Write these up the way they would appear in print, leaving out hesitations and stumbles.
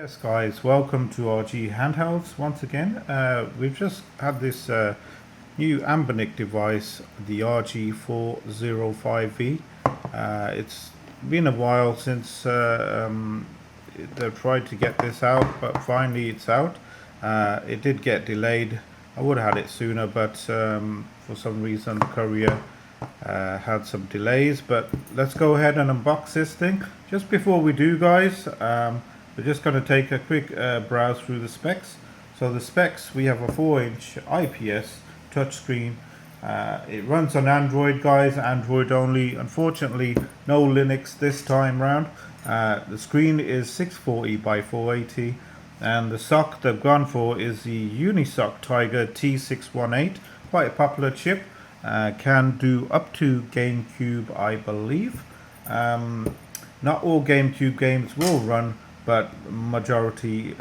Yes guys, welcome to RG Handhelds once again. We've just had this new Anbernic device, the RG-405V. It's been a while since they've tried to get this out, but finally it's out. It did get delayed. I would have had it sooner, but for some reason the courier had some delays. But let's go ahead and unbox this thing. Just before we do, guys, we're just going to take a quick browse through the specs. So the specs, we have a 4-inch IPS touchscreen. It runs on Android, guys, Android only. Unfortunately, no Linux this time round. The screen is 640 by 480, and the SoC they've gone for is the Unisoc Tiger T618, quite a popular chip. Can do up to GameCube, I believe. Not all GameCube games will run, but majority,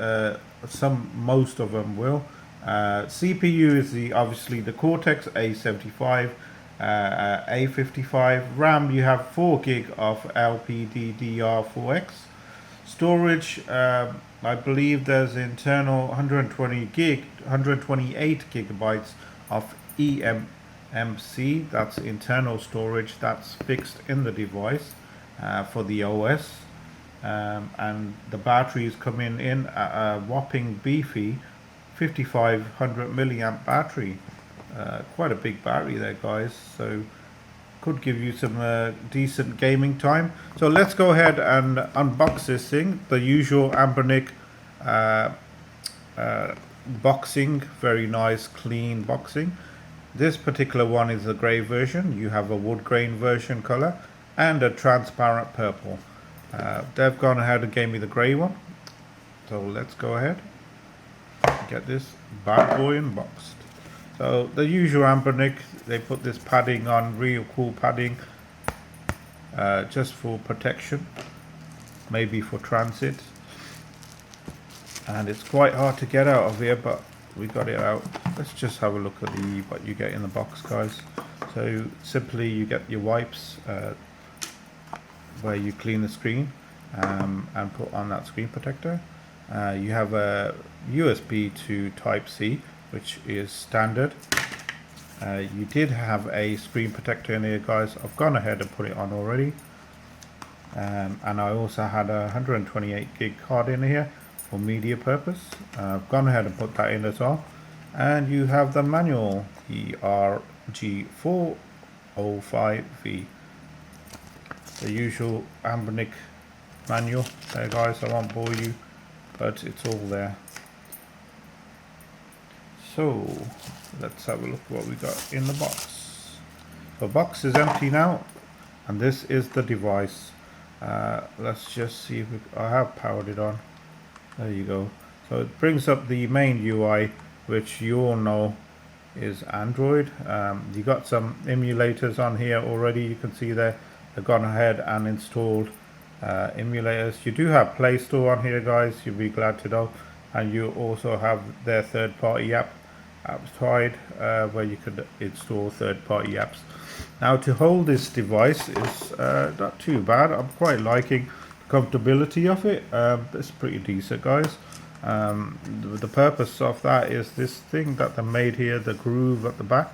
most of them will. CPU is obviously the Cortex A75, A55. RAM, you have 4 gig of LPDDR4X. Storage, I believe there's internal 128 gigabytes of eMMC. That's internal storage. That's fixed in the device for the OS. And the batteries coming in at a whopping beefy 5500 milliamp battery. Quite a big battery there, guys, so could give you some decent gaming time. So let's go ahead and unbox this thing. The usual Anbernic boxing, very nice clean boxing. This particular one is the grey version. You have a wood grain version color and a transparent purple. They've gone ahead and gave me the grey one, so let's go ahead and get this bad boy unboxed. So the usual Anbernic, they put this padding on, real cool padding, just for protection, maybe for transit, and it's quite hard to get out of here, but we got it out. Let's just have a look at what you get in the box, guys. So simply you get your wipes, where you clean the screen and put on that screen protector. You have a USB to Type-C, which is standard. You did have a screen protector in here, guys. I've gone ahead and put it on already. And I also had a 128 gig card in here for media purpose. I've gone ahead and put that in as well. And you have the manual, the RG-405V. The usual Anbernic manual there, guys. I won't bore you, but it's all there. So let's have a look what we got in the box. The box is empty now, and this is the device. Let's just see if I have powered it on. There you go. So it brings up the main UI, which you all know is Android. You got some emulators on here already. You can see there. They've gone ahead and installed emulators. You do have Play Store on here, guys. You'll be glad to know. And you also have their third-party apps tied, where you could install third-party apps. Now, to hold this device is not too bad. I'm quite liking the comfortability of it. It's pretty decent, guys. The purpose of that is this thing that they made here, the groove at the back,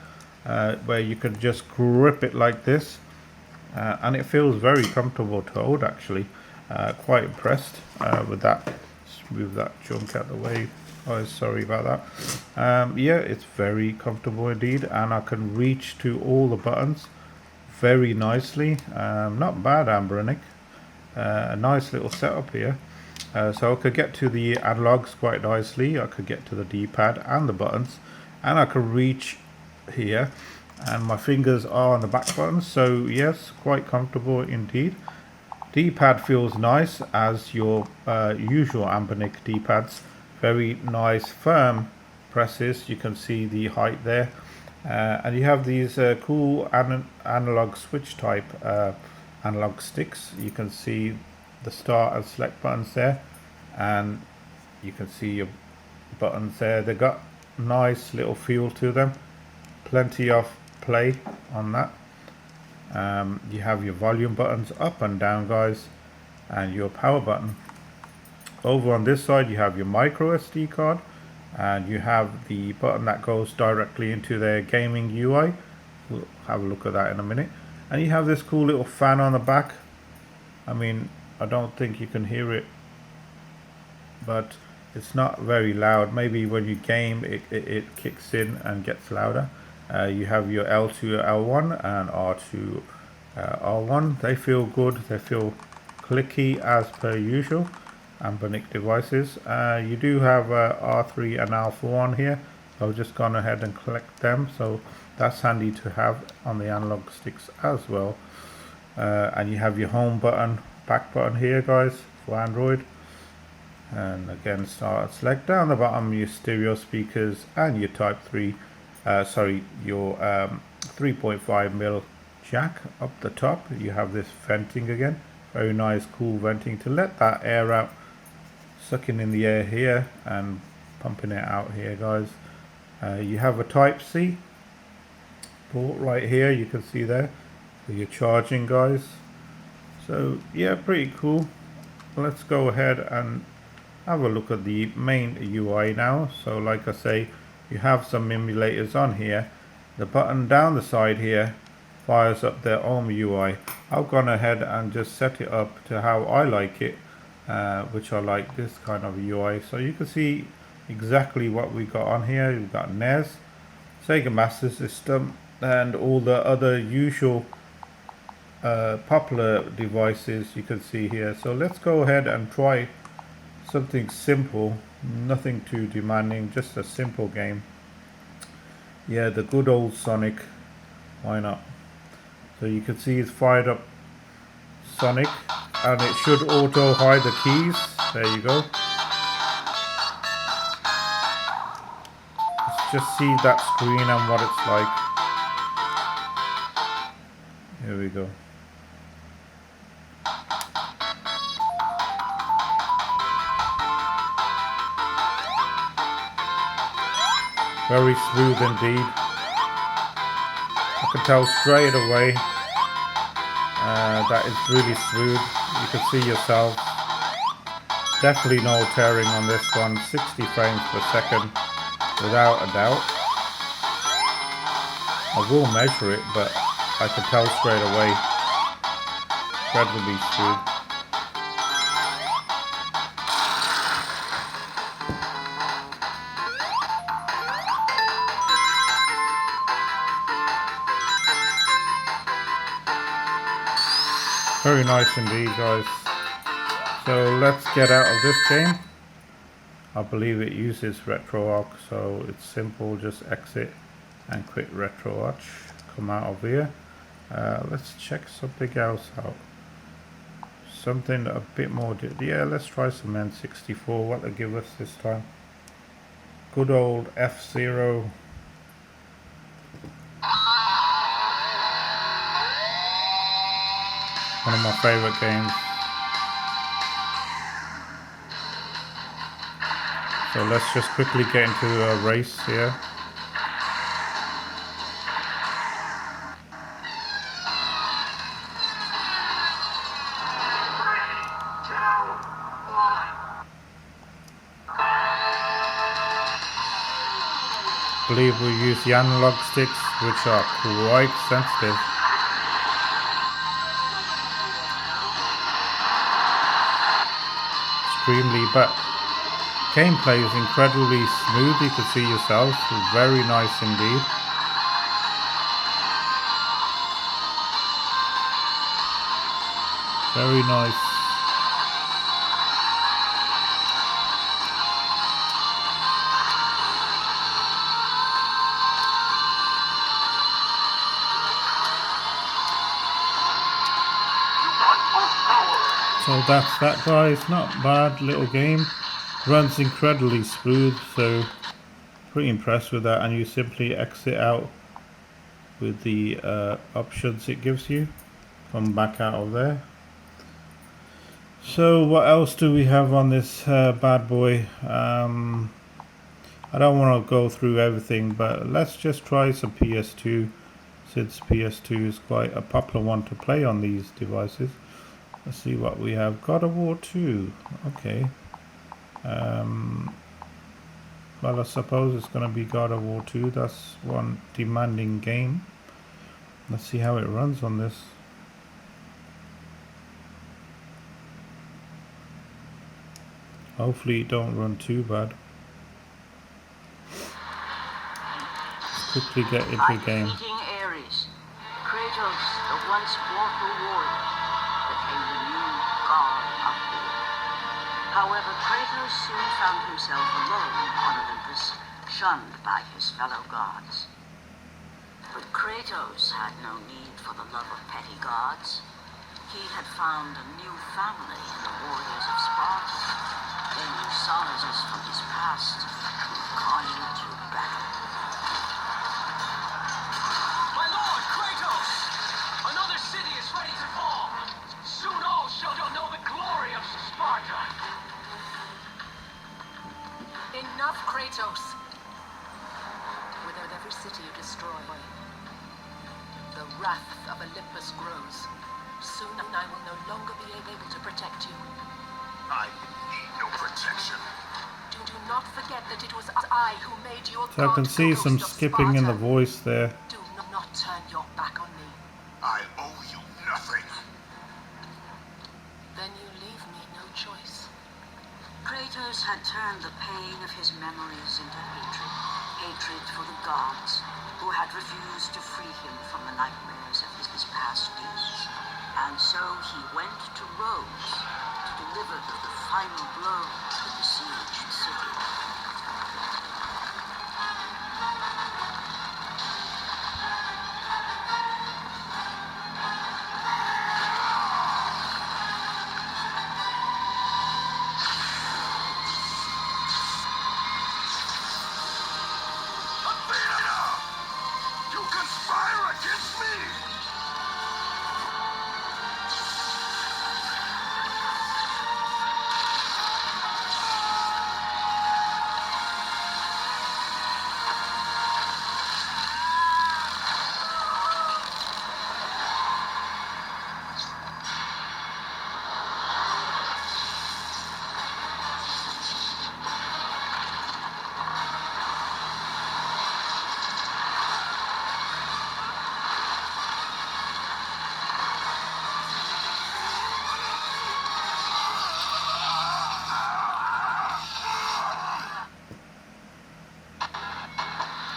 where you could just grip it like this. And it feels very comfortable to hold, actually. Quite impressed with that. Just move that junk out of the way. Oh, sorry about that. Yeah, it's very comfortable indeed, and I can reach to all the buttons very nicely. Not bad, Anbernic. A nice little setup here. So I could get to the analogs quite nicely. I could get to the D-pad and the buttons, and I could reach here. And my fingers are on the back buttons, so yes, quite comfortable indeed. D-pad feels nice as your usual Anbernic D-pads. Very nice firm presses. You can see the height there, and you have these cool analog switch type analog sticks. You can see the start and select buttons there, and you can see your buttons there. They got nice little feel to them, plenty of play on that. You have your volume buttons up and down, guys, and your power button. Over on this side you have your microSD card, and you have the button that goes directly into their gaming UI. We'll have a look at that in a minute. And you have this cool little fan on the back. I mean, I don't think you can hear it, but it's not very loud. Maybe when you game it kicks in and gets louder. You have your L2 L1 and R2 R1. They feel good, they feel clicky as per usual. Anbernic devices. You do have R3 and Alpha 1 here. So I've just gone ahead and collect them, so that's handy to have on the analog sticks as well. And you have your home button, back button here guys for Android. And again, start select. Down the bottom your stereo speakers and your type 3 your 3.5mm jack. Up the top you have this venting again, very nice cool venting to let that air out, sucking in the air here and pumping it out here guys. You have a type C port right here, you can see there for your charging guys. So yeah, pretty cool. Let's go ahead and have a look at the main UI now. So like I say, you have some emulators on here. The button down the side here fires up their own UI. I've gone ahead and just set it up to how I like it, which I like this kind of UI. So you can see exactly what we got on here. We've got NES, Sega Master System, and all the other usual popular devices you can see here. So let's go ahead and try something simple, nothing too demanding, just a simple game. Yeah, the good old Sonic, why not? So you can see it's fired up Sonic, and it should auto hide the keys. There you go. Let's just see that screen and what it's like. Here we go. Very smooth indeed. I can tell straight away that it's really smooth. You can see yourself. Definitely no tearing on this one. 60 frames per second without a doubt. I will measure it, but I can tell straight away. Incredibly smooth. Very nice indeed guys. So let's get out of this game. I believe it uses RetroArch, so it's simple, just exit and quit RetroArch, come out of here. Let's check something else out, something a bit more, yeah, let's try some N64, what they give us this time. Good old F-Zero. One of my favorite games. So let's just quickly get into a race here. I believe we use the analog sticks, which are quite sensitive. But gameplay is incredibly smooth, you can see yourself, very nice indeed. Very nice. So that's that guys, not bad little game, runs incredibly smooth, so pretty impressed with that. And you simply exit out with the options it gives you, come back out of there. So what else do we have on this bad boy? I don't want to go through everything, but let's just try some PS2, since PS2 is quite a popular one to play on these devices. Let's see what we have. God of War 2. Okay. Well, I suppose it's going to be God of War 2. That's one demanding game. Let's see how it runs on this. Hopefully it don't run too bad. Let's quickly get into the game. Ares, Kratos, the once mortal warrior, became the new god of war. However, Kratos soon found himself alone on Olympus, shunned by his fellow gods. But Kratos had no need for the love of petty gods. He had found a new family in the warriors of Sparta, gaining solaces from his past through carnage and battle. My lord, Kratos! Another city is ready to fall! Soon all shall know the glory of Sparta! Enough, Kratos! With every city you destroy, the wrath of Olympus grows. Soon I will no longer be able to protect you. I need no protection. Do not forget that it was I who made your So I can see some skipping in the voice there. Do not turn your back on me. I owe you nothing. Then you leave me no choice. Kratos had turned the pain of his memories into hatred. Hatred for the gods, who had refused to free him from the nightmares of his past deeds. And so he went to Rhodes to deliver the final blow to the besieged city. You conspire against me!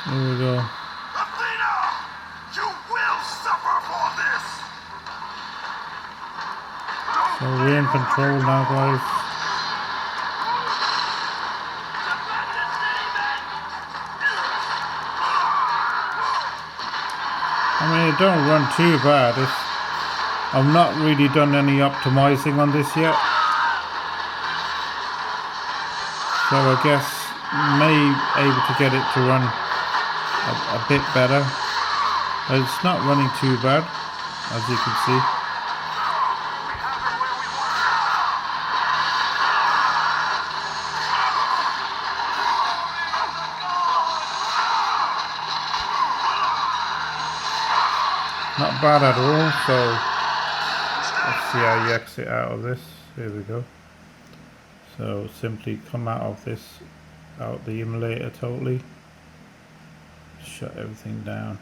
Here we go. Athena! You will suffer for this! So we're in control now, guys. I mean, it don't run too bad. I've not really done any optimizing on this yet. So I guess may able to get it to run a bit better. But it's not running too bad, as you can see. Not bad at all, so let's see how you exit out of this. Here we go. So simply come out of this, out the emulator totally, shut everything down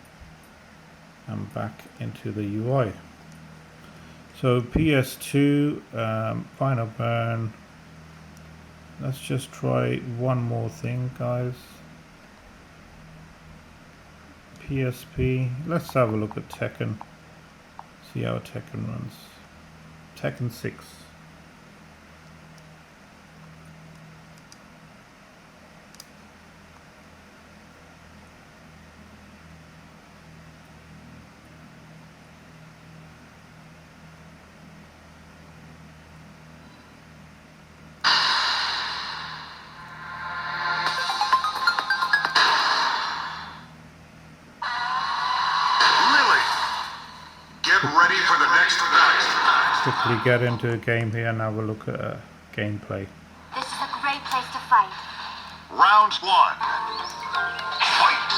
and back into the UI. So PS2, final burn. Let's just try one more thing, guys. PSP, let's have a look at Tekken, see how Tekken runs. Tekken 6. Ready for the next match. Quickly get into a game here and have a look at gameplay. This is a great place to fight. Round 1. Fight.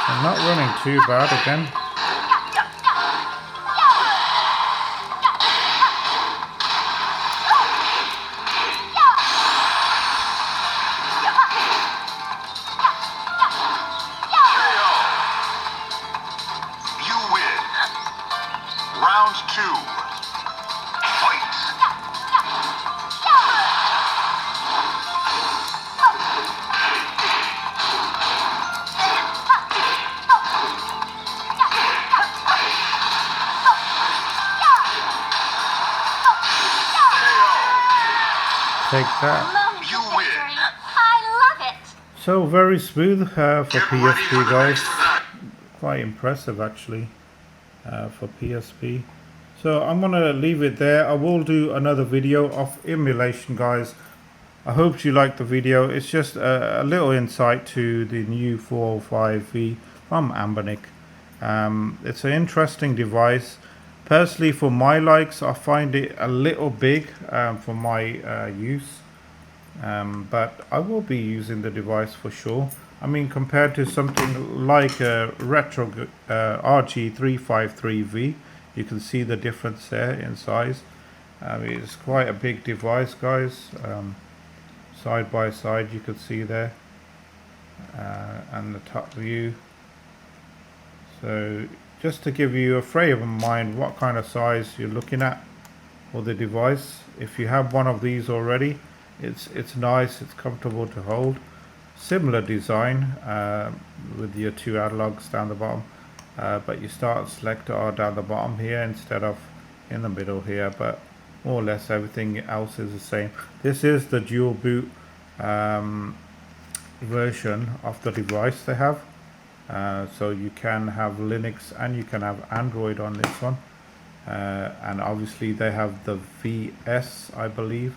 I'm not running too bad again. Take that. Moment You of win. victory. I love it. So very smooth for Get ready PSP, for the guys. next event. Quite impressive actually for PSP. So I'm gonna leave it there. I will do another video of emulation, guys. I hope you liked the video. It's just a little insight to the new 405V from Anbernic. It's an interesting device. Personally, for my likes, I find it a little big for my use. But I will be using the device for sure. I mean, compared to something like a retro RG-353V, you can see the difference there in size. It's quite a big device, guys. Side by side, you can see there, and the top view. So just to give you a frame of mind what kind of size you're looking at for the device. If you have one of these already, it's nice, it's comfortable to hold. Similar design with your two analogs down the bottom, but you start selector are down the bottom here instead of in the middle here, but more or less everything else is the same. This is the dual boot version of the device they have, so you can have Linux and you can have Android on this one, and obviously they have the VS, I believe,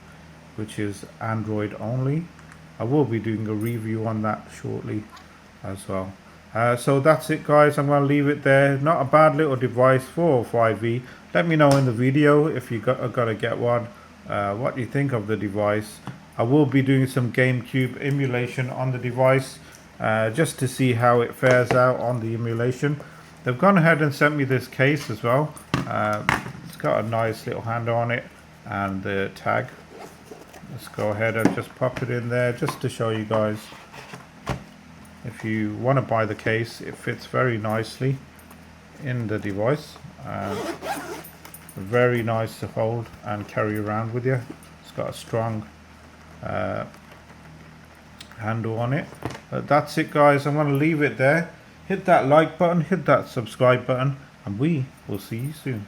which is Android only. I will be doing a review on that shortly as well. So that's it, guys. I'm going to leave it there. Not a bad little device, 405V. Let me know in the video if you are going to get one, what you think of the device. I will be doing some GameCube emulation on the device, just to see how it fares out on the emulation. They've gone ahead and sent me this case as well. It's got a nice little handle on it and the tag. Let's go ahead and just pop it in there just to show you guys. If you want to buy the case, it fits very nicely in the device. Very nice to hold and carry around with you. It's got a strong handle on it. But that's it, guys. I'm going to leave it there. Hit that like button, hit that subscribe button, and we will see you soon.